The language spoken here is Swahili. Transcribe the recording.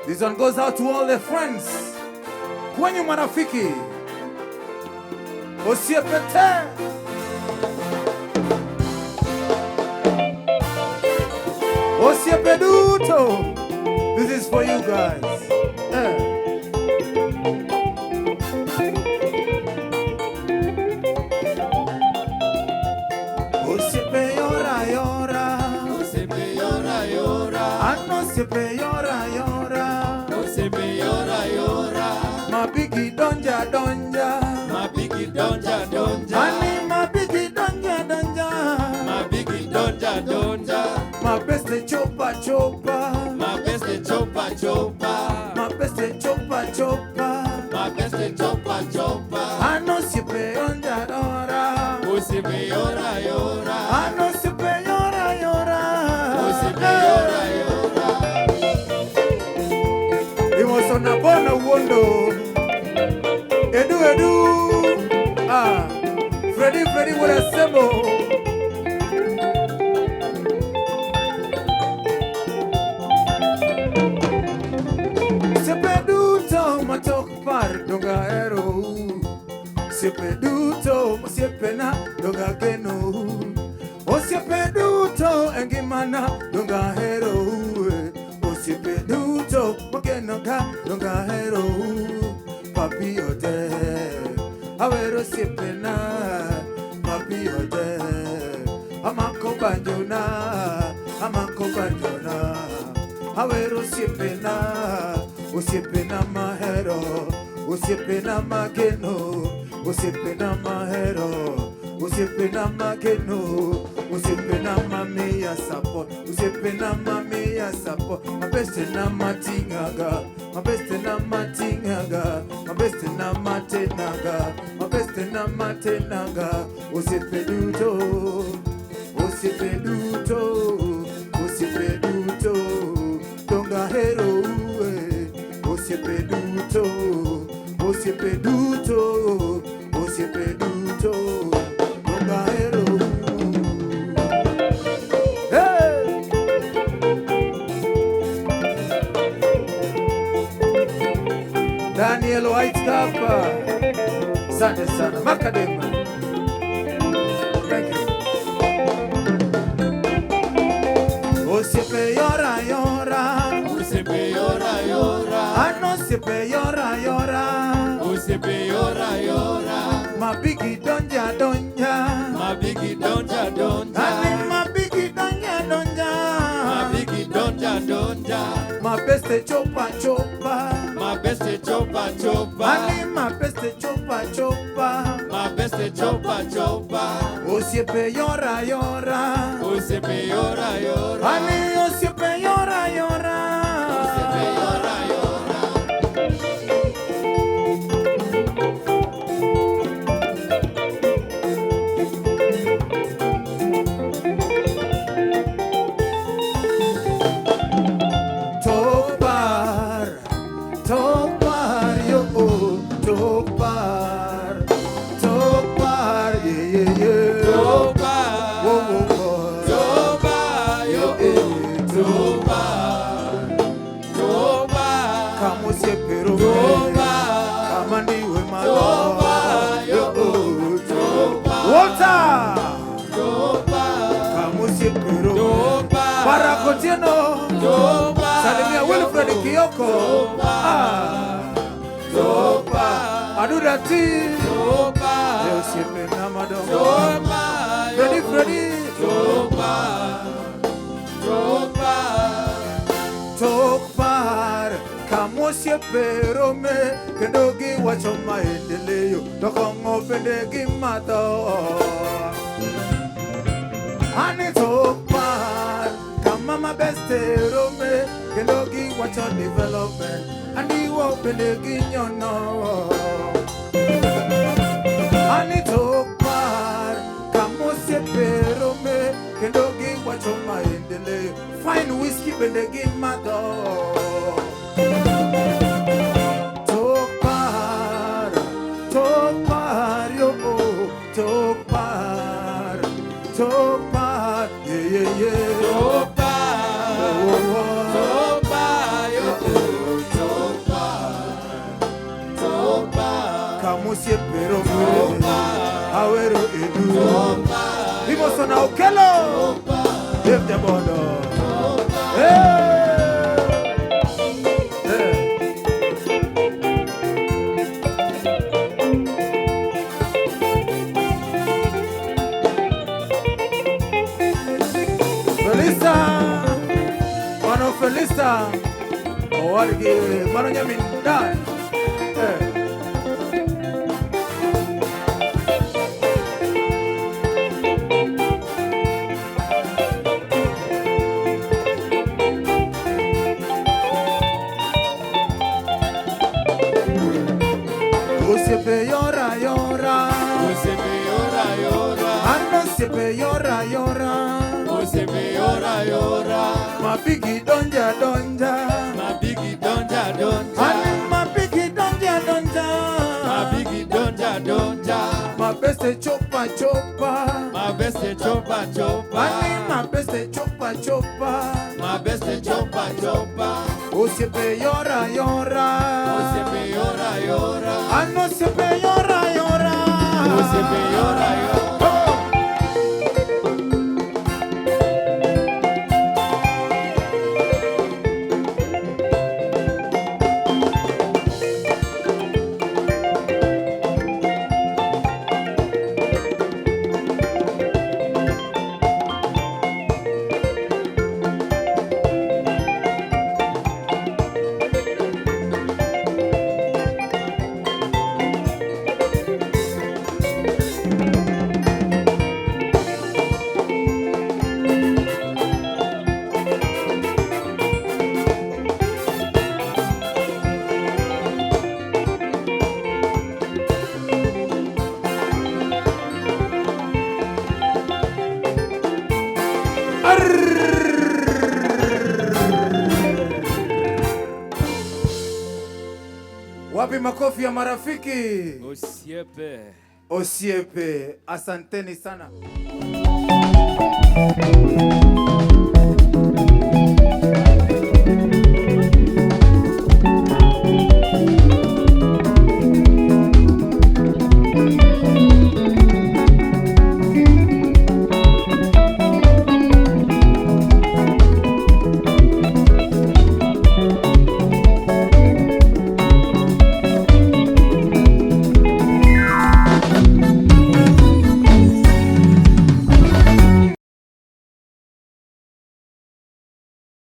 This one goes out to all their friends. Kwenye marafiki. Osiepe te. Osiepe duto. This is for you guys. Osiepe yora yora. Osiepe yora yora. Ano osiepe yora yora. Osiepe yora yora. Mabigi donja donja. Mabigi donja donja. Ani mabigi donja donja. Mabigi donja donja. My best chopa chopa. My best chopa chopa. My best chopa chopa. My best chopa chopa. Ano sipe yonja dora. Osiepe yora yora. Ano sipe yora yora. Osiepe yora yora. It was on a bona wondo. Edu edu. Freddy with a symbol. Sepeduto matok par donga ero. Sepeduto masiepena donga geno. Osiepeduto engimana donga ero. Osiepeduto mageno ka donga ero. Papi OdeQ. Awero siepena. Papi OdeQ. Amako banjona. Awero siepena. Osiepe na mahero, Osiepe na mageno, Osiepe na mahero, Osiepe na mageno, Osiepe na mamiya support, Osiepe na mamiya support. My best na matingaga, my best na matingaga, my best na matenaga, my best na matenaga. Osiepe duto, Osiepe duto, Osiepe duto, donga hero. Osiepe duto, Osiepe duto, Osiepe duto, donga hero. Hey! Daniel White Kappa, Sante sana, Makadema. Thank you. Osiepe yora yora. Osiepe yora yora. Ano osiepe yora yora. Osiepe yora yora. Mabigi donja donja. Mabigi donja donja. Ani mabigi donja donja. Mabigi donja donja. My best chopa chopa. My best chopa chopa. Ani my best chopa chopa. My best chopa chopa. Osiepe yora yora. Osiepe yora yora. Ani osiepe yora yora. Osiepe yora yora. Tokbar yo tokbar, tokbar yeah. Tokbar, tokbar yo tokbar. Kamo siepero Tokbar, kama niwe malo tokbar yo tokbar. Water Tokbar, kamo siepero tokbar. Barakotieno Tokbar, Salimia Wilfred Kioko tokbar. Adudati Tokbar, Osiepe na madongo tokbar. Freddy Tokbar, tokbar. Tokbar kamo siepero me kendogi wacho maendeleo Tokongo pendegi mato Ani tokbar kama mabestero me kendogi wacho development Ani wo pendegi nyono Ani tokbar kamo siepero me kendogi wacho maendeleo Fine whiskey pendegi mato Tokbar yo Tokbar yeah. Tokbar, Ero Edu. Opa. Imosona Okelo. Opa. Dave the Bodo. Felista. Mano Felista. Owargi. Mano Nyamindan. Osiepe yora yora. Osiepe yora yora. Ano Osiepe yora yora. Osiepe yora yora. Ma bigi donja donja. Ma bigi donja donja. Ani ma bigi donja donja. Ma bigi donja donja. Ma beste chopa chopa. Ma beste chopa chopa. Ani ma beste chopa chopa. Ma beste chopa chopa. Osiepe yora yora. Osiepe yora yora. Ano Osiepe yora yora. Osiepe yora yora. Wapi makofi ya marafiki? Osiepe. Osiepe, asanteni sana.